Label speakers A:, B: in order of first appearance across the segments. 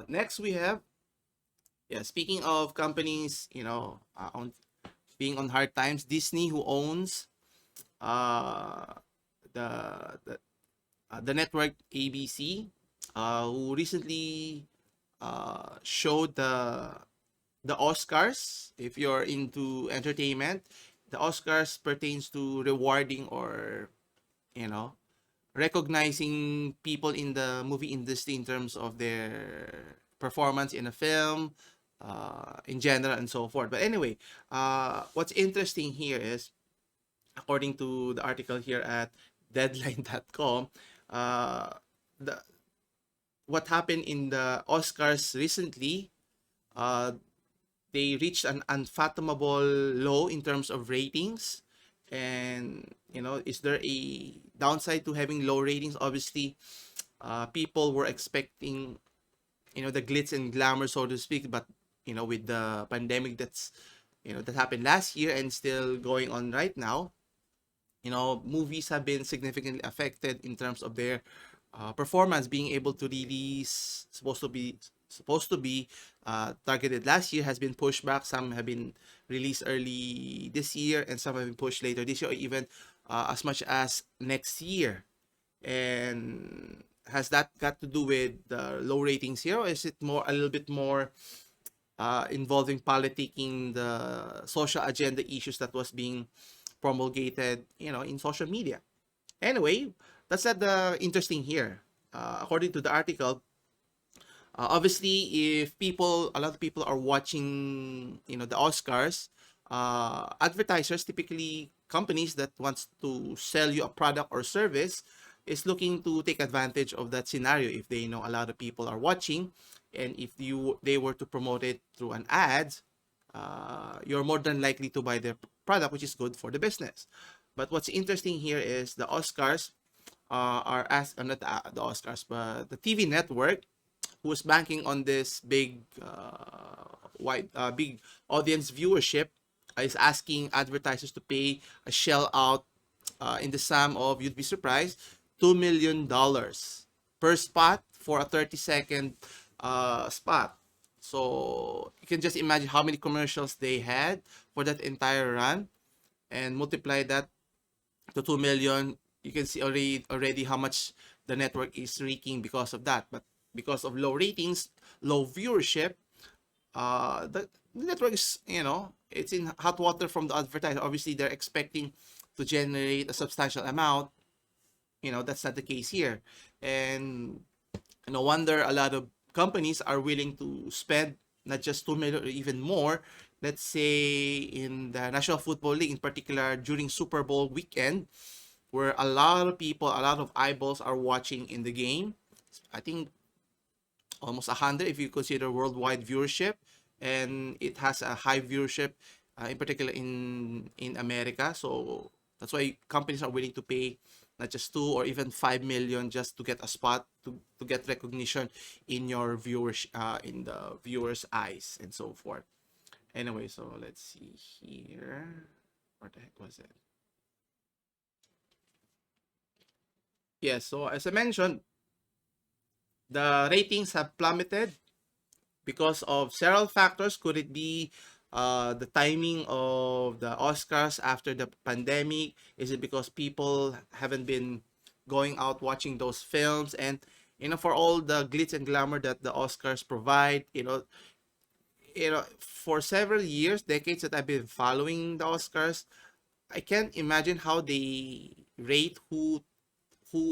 A: Next we have, yeah, speaking of companies, being on hard times, Disney, who owns uh, the the network ABC, who recently showed the Oscars. If you're into entertainment, the Oscars pertains to rewarding or you know recognizing people in the movie industry in terms of their performance in a film, in general, and so forth. But anyway, what's interesting here is, according to the article here at Deadline.com, uh, the what happened in the Oscars recently, uh, they reached an unfathomable low in terms of ratings. And is there a downside to having low ratings? Obviously, people were expecting the glitz and glamour, so to speak, but with the pandemic that happened last year and still going on right now, movies have been significantly affected in terms of their performance. Being able to release, supposed to be targeted last year, has been pushed back. Some have been released early this year, and some have been pushed later this year, or even as much as next year. And has that got to do with the low ratings here, or is it more a little bit more involving politicking, the social agenda issues that was being promulgated, in social media? Anyway, that's not the interesting here. According to the article, obviously, if a lot of people are watching, the Oscars, advertisers, typically companies that wants to sell you a product or service, is looking to take advantage of that scenario. If they know a lot of people are watching, and if they were to promote it through an ad, you're more than likely to buy their product, which is good for the business. But what's interesting here is the Oscars are as not the Oscars, but the TV network, who was banking on this big audience viewership, is asking advertisers to pay a shell out in the sum of, you'd be surprised, $2 million per spot for a 30-second spot. So you can just imagine how many commercials they had for that entire run, and multiply that to 2 million. You can see already how much the network is reeking because of that. But because of low ratings, low viewership, the network is, it's in hot water from the advertiser. Obviously, they're expecting to generate a substantial amount. That's not the case here. And no wonder a lot of companies are willing to spend not just 2 million or even more. Let's say in the National Football League, in particular during Super Bowl weekend, where a lot of people, a lot of eyeballs are watching in the game. I think almost 100 if you consider worldwide viewership, and it has a high viewership, in particular in America. So that's why companies are willing to pay not just 2 or even 5 million just to get a spot, to get recognition in your viewers, in the viewers' eyes, and so forth. Anyway, so let's see here. What the heck was it? Yeah, so as I mentioned, the ratings have plummeted because of several factors. Could it be the timing of the Oscars after the pandemic? Is it because people haven't been going out watching those films? And for all the glitz and glamour that the Oscars provide, for several years, decades that I've been following the Oscars, I can't imagine how they rate who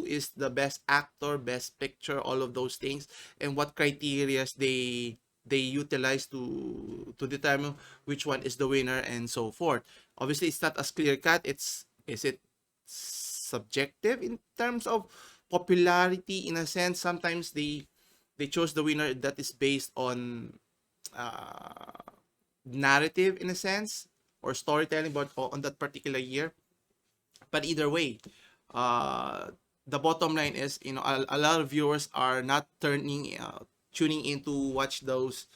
A: is the best actor, best picture, all of those things, and what criterias they utilize to determine which one is the winner, and so forth. Obviously, it's not as clear cut. Is it subjective in terms of popularity? In a sense, sometimes they chose the winner that is based on uh, narrative, in a sense, or storytelling, but on that particular year. But either way, uh, the bottom line is, a lot of viewers are not tuning in to watch those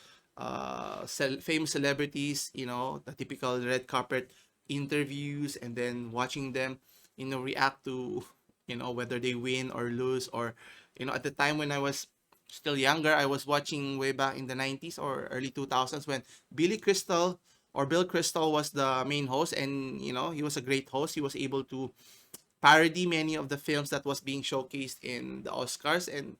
A: famous celebrities, the typical red carpet interviews, and then watching them, react to, whether they win or lose. Or, at the time when I was still younger, I was watching way back in the 90s or early 2000s when Billy Crystal or Bill Crystal was the main host, and he was a great host. He was able to parody many of the films that was being showcased in the Oscars, and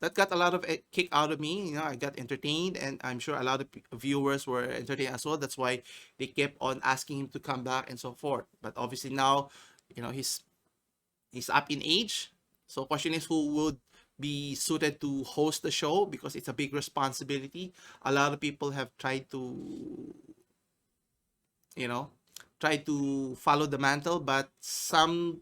A: that got a lot of kick out of me. I got entertained, and I'm sure a lot of viewers were entertained as well. That's why they kept on asking him to come back and so forth. But obviously now, he's up in age. So question is, who would be suited to host the show, because it's a big responsibility. A lot of people have tried to, you know, try to follow the mantle, but some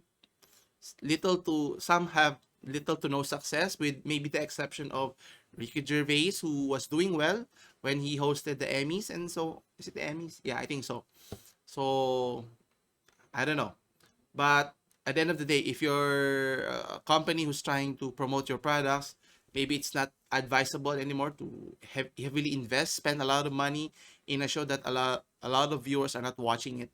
A: have little to no success, with maybe the exception of Ricky Gervais, who was doing well when he hosted the Emmys. And so, is it the Emmys? Yeah, I think so. So I don't know, but at the end of the day, if you're a company who's trying to promote your products, maybe it's not advisable anymore to heavily invest, spend a lot of money in a show that a lot of viewers are not watching it.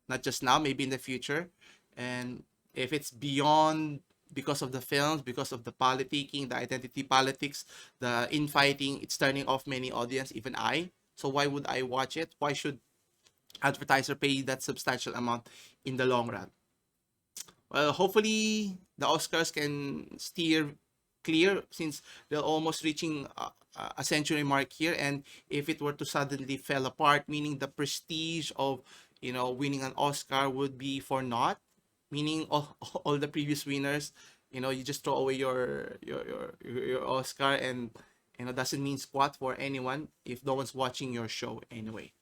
A: Not just now, maybe in the future. And if it's beyond, because of the films, because of the politicking, the identity politics, the infighting, it's turning off many audience, even I. So why would I watch it? Why should advertiser pay that substantial amount in the long run? Well, hopefully the Oscars can steer clear, since they're almost reaching a century mark here. And if it were to suddenly fell apart, meaning the prestige of winning an Oscar would be for naught, meaning all the previous winners, you just throw away your Oscar, and doesn't mean squat for anyone if no one's watching your show anyway.